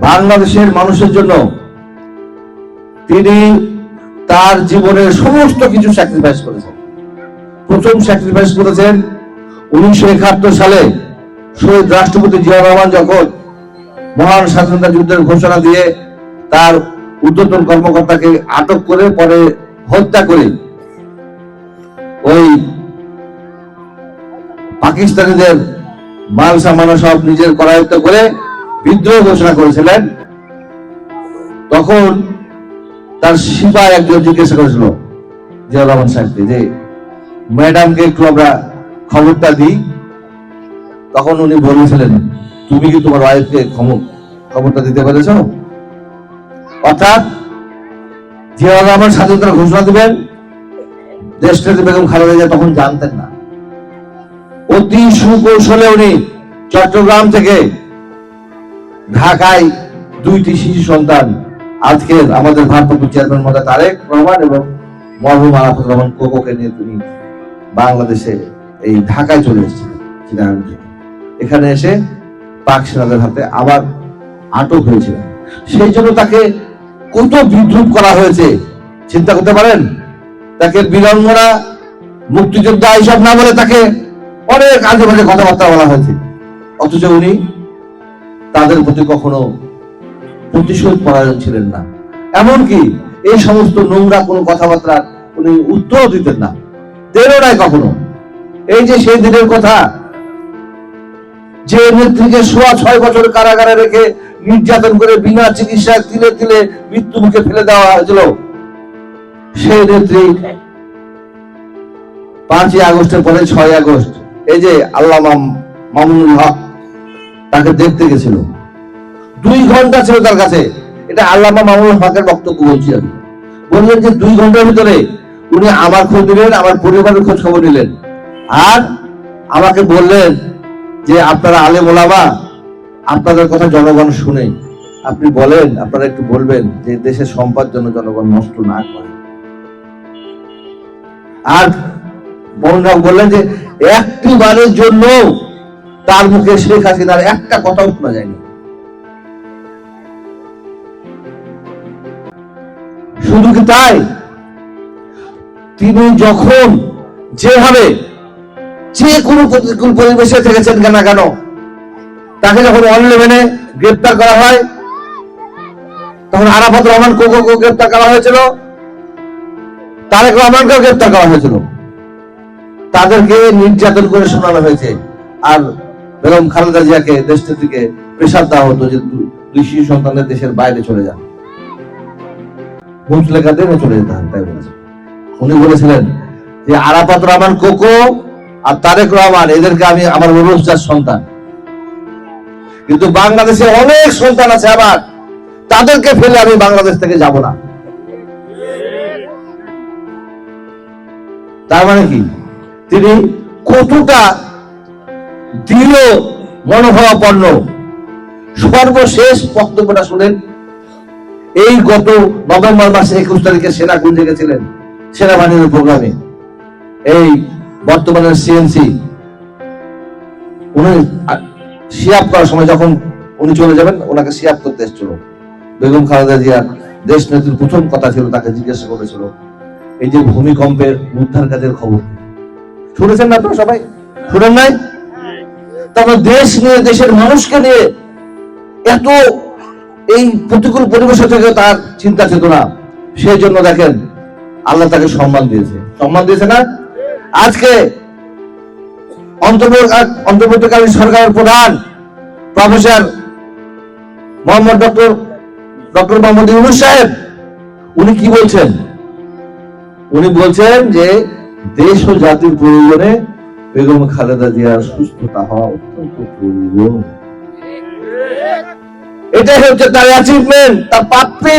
বাংলাদেশের মানুষের জন্য তিনি তার জীবনের সমস্ত কিছু স্যাক্রিফাইস করেছেন। প্রথম স্যাক্রিফাইস করেছেন 1971 সালে শহীদ রাষ্ট্রপতি জিয়াউর রহমান যখন মহান স্বাধীনতা যুদ্ধের ঘোষণা দিয়ে তার ঊর্ধ্বতন কর্মকর্তাকে আটক করে পরে হত্যা করে ওই পাকিস্তানিদের মাল সামানা সব নিজের করায়ত্ত করে বিদ্রোহ ঘোষণা করেছিলেন। তখন তার সিপাহ একজন জিজ্ঞাসা করেছিল জিয়াউর রহমান সাহেবকে যে ম্যাডামকে একটু আমরা খবরটা দিই। তখন উনি বলেছিলেন, তুমি কি তোমার ওয়াইফকে খবরটা দিতে পেরেছ? অর্থাৎ জিয়াউর রহমান স্বাধীনতার ঘোষণা দিবেন, দেশনেত্রী বেগম খালেদা জিয়া তখন জানতেন না। অতি সুকৌশলে উনি চট্টগ্রাম থেকে ঢাকায় 2টি শিশু সন্তান, আজকে আমাদের ভারপ্রাপ্ত চেয়ারম্যান মহোদয় তারেক রহমান এবং মরহুম আরাফাত রহমান কোকোকে নিয়ে তিনি বাংলাদেশে এই ঢাকায় চলে এসেছিলেন। এখানে এসে পাক সেনাদের হাতে আবার আটক হয়েছিলেন। সেই জন্য তাকে কত বিদ্রুপ করা হয়েছে চিন্তা করতে পারেন। তাকে বীরাঙ্গনা, মুক্তিযোদ্ধা এইসব না বলে তাকে অনেক আজে বাজে কথাবার্তা বলা হয়েছে। অথচ উনি তাদের প্রতি কখনো প্রতিশোধ পরায়ণ ছিলেন না। এমনকি এই সমস্ত নোংরা কোনো কথাবার্তা উনি উত্তর দিতেন না, দেনও নাই কখনো। এই যে সেই দিনের কথা, যে নেত্রীকে 6.5 বছর কারাগারে রেখে নির্যাতন করে বিনা চিকিৎসায় তিলে তিলে মৃত্যু মুখে ফেলে দেওয়া হয়েছিল, সেই নেত্রী 5ই আগস্টের পরে 6ই আগস্ট এই যে আল্লামা মামুনুল হক তাকে দেখতে গেছিল। 2 ঘন্টা ছিল তার কাছে। এটা আল্লামা মামুনুল হকের বক্তব্য বলছি আমি। বললেন যে 2 ঘন্টার ভিতরে উনি আমার খোঁজ নিলেন, আমার পরিবারের খোঁজ খবর নিলেন, আর আমাকে বললেন যে আপনারা আলেম ওলামা, আপনাদের কথা জনগণ শুনে, আপনি বলেন, আপনারা একটু বলবেন যে দেশের সম্পদ যেন জনগণ নষ্ট না করে। আর বললেন যে একটিবারের জন্য তার মুখে শেখ হাসিনার একটা কথাও শোনা যায়নি। শুধু কি তাই, তিনি যখন যেভাবে যে কোনো প্রতিকূল পরিবেশে থেকেছেন কেন তাকে যখন 11 গ্রেপ্তার করা হয়, তখন আরাফাত রহমান কোকোকে গ্রেপ্তার করা হয়েছিল, তারেক রহমানকেও গ্রেপ্তার করা হয়েছিল। তাদেরকে নির্যাতন করে শোনানো হয়েছে। আর বেগম খালেদা জিয়াকে দেশনেত্রীকে প্রেসার দেওয়া হতো যে 2 শিশু সন্তানের দেশের বাইরে চলে যান, মুসলেখা দিয়ে চলে যেতে হয়। তাই বলেছেন। উনি বলেছিলেন যে আরাফাত রহমান কোকো আর তারেক রহমান এদেরকে আমি আমার রোজগার সন্তান, কিন্তু বাংলাদেশে অনেক সন্তান আছে আমার, তাদেরকে ফেলে আমি বাংলাদেশ থেকে যাব না। তার মানে কি, তিনি কতটা দৃঢ় মনোভাবাপন্ন। সর্বশেষ বক্তব্যটা শুনেন, এই গত নভেম্বর মাসে 21 তারিখে সেনাকুঞ্জে গেছিলেন সেনাবাহিনীর প্রোগ্রামে। এই বর্তমানের সিএনসি উনি সিয়াপ করার সময় যখন উনি চলে যাবেন, ওনাকে সিয়াপ করতে এসেছিল বেগম খালেদা জিয়া। দেশ নেত্রীর প্রথম কথা ছিল, তাকে জিজ্ঞাসা করেছিল এই যে ভূমিকম্পের উদ্ধার কাজের খবর শুনেছেন না? আপনারা সবাই শুনেন নাই? তারপর দেশ নিয়ে, দেশের মানুষকে নিয়ে এত এই প্রতিকূল পরিবেশ থেকে তার চিন্তা চেতনা, সেই জন্য দেখেন আল্লাহ তাকে সম্মান দিয়েছে না? আজকে অন্তর্বর্তীকালীন সরকারের প্রধান প্রফেসর ডক্টর মোহাম্মদ ইউনূস সাহেব, উনি কি বলছেন? উনি বলছেন যে দেশ ও জাতির প্রয়োজনে বেগম খালেদা জিয়ার সুস্থতা হওয়া অত্যন্ত প্রয়োজন। এটাই হচ্ছে তার অ্যাচিভমেন্ট, তার প্রাপ্তি।